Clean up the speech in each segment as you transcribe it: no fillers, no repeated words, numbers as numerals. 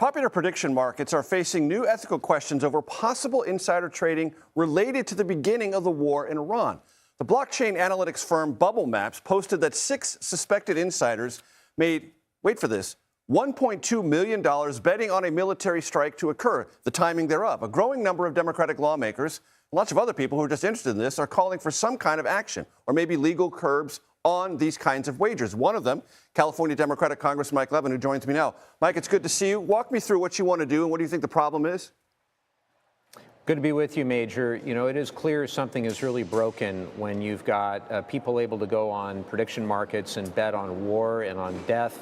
Popular prediction markets are facing new ethical questions over possible insider trading related to the beginning of the war in Iran. The blockchain analytics firm Bubble Maps posted that 6 suspected insiders made, wait for this, $1.2 million betting on a military strike to occur, the timing thereof. A growing number of Democratic lawmakers, lots of other people who are just interested in this, are calling for some kind of action or maybe legal curbs on these kinds of wagers. One of them, California Democratic Congressman Mike Levin, who joins me now. Mike, it's good to see you. Walk me through what you want to do and what do you think the problem is? Good to be with you, Major. You know, it is clear something is really broken when you've got people able to go on prediction markets and bet on war and on death.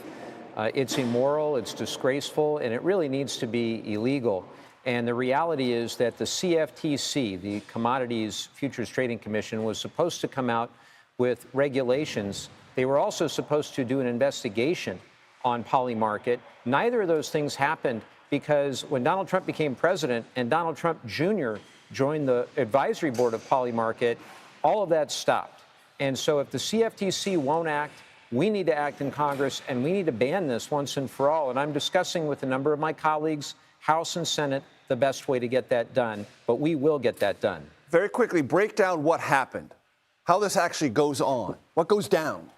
It's immoral, it's disgraceful, and it really needs to be illegal. And the reality is that the CFTC, the Commodities Futures Trading Commission, was supposed to come out with regulations. They were also supposed to do an investigation on Polymarket. Neither of those things happened because when Donald Trump became president and Donald Trump Jr. joined the advisory board of Polymarket, all of that stopped. And so if the CFTC won't act, we need to act in Congress, and we need to ban this once and for all. And I'm discussing with a number of my colleagues, House and Senate, the best way to get that done. But we will get that done. Very quickly, break down what happened, how this actually goes on, what goes down.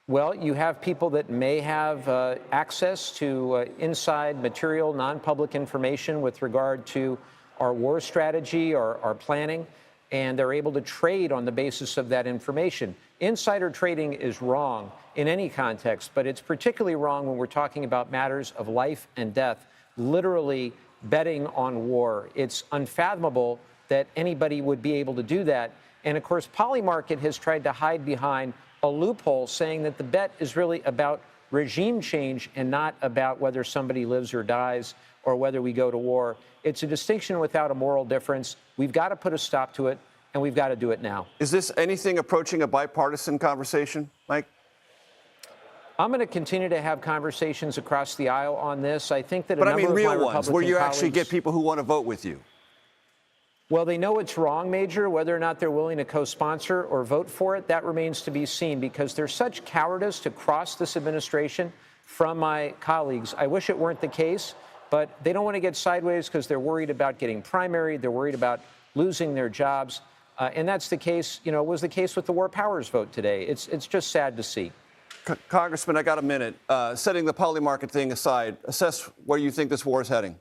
Well, you have people that may have access to inside material, non-public information with regard to our war strategy or our planning, and they're able to trade on the basis of that information. Insider trading is wrong in any context, but it's particularly wrong when we're talking about matters of life and death, literally betting on war. It's unfathomable that anybody would be able to do that. And, of course, Polymarket has tried to hide behind a loophole saying that the bet is really about regime change and not about whether somebody lives or dies or whether we go to war. It's a distinction without a moral difference. We've got to put a stop to it, and we've got to do it now. Is this anything approaching a bipartisan conversation, Mike? I'm going to continue to have conversations across the aisle on this. I think that but I mean real ones, where you actually get people who want to vote with you. Well, they know it's wrong, Major. Whether or not they're willing to co-sponsor or vote for it, that remains to be seen, because there's such cowardice to cross this administration from my colleagues. I wish it weren't the case, but they don't want to get sideways because they're worried about getting primaried. They're worried about losing their jobs. And that's the case, you know, was the case with the War Powers vote today. It's just sad to see. Congressman, I got a minute. Setting the Polymarket thing aside, assess where you think this war is heading.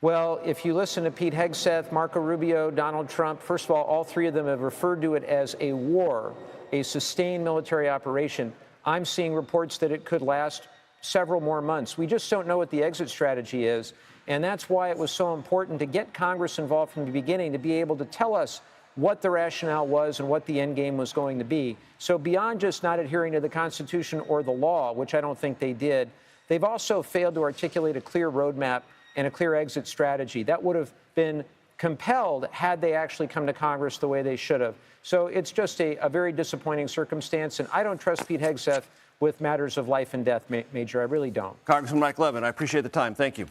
Well, if you listen to Pete Hegseth, Marco Rubio, Donald Trump, first of all three of them have referred to it as a war, a sustained military operation. I'm seeing reports that it could last several more months. We just don't know what the exit strategy is. And that's why it was so important to get Congress involved from the beginning, to be able to tell us what the rationale was and what the end game was going to be. So beyond just not adhering to the Constitution or the law, which I don't think they did, they've also failed to articulate a clear roadmap and a clear exit strategy. That would have been compelled had they actually come to Congress the way they should have. So it's just a very disappointing circumstance, and I don't trust Pete Hegseth with matters of life and death, Major. I really don't. Congressman Mike Levin, I appreciate the time. Thank you.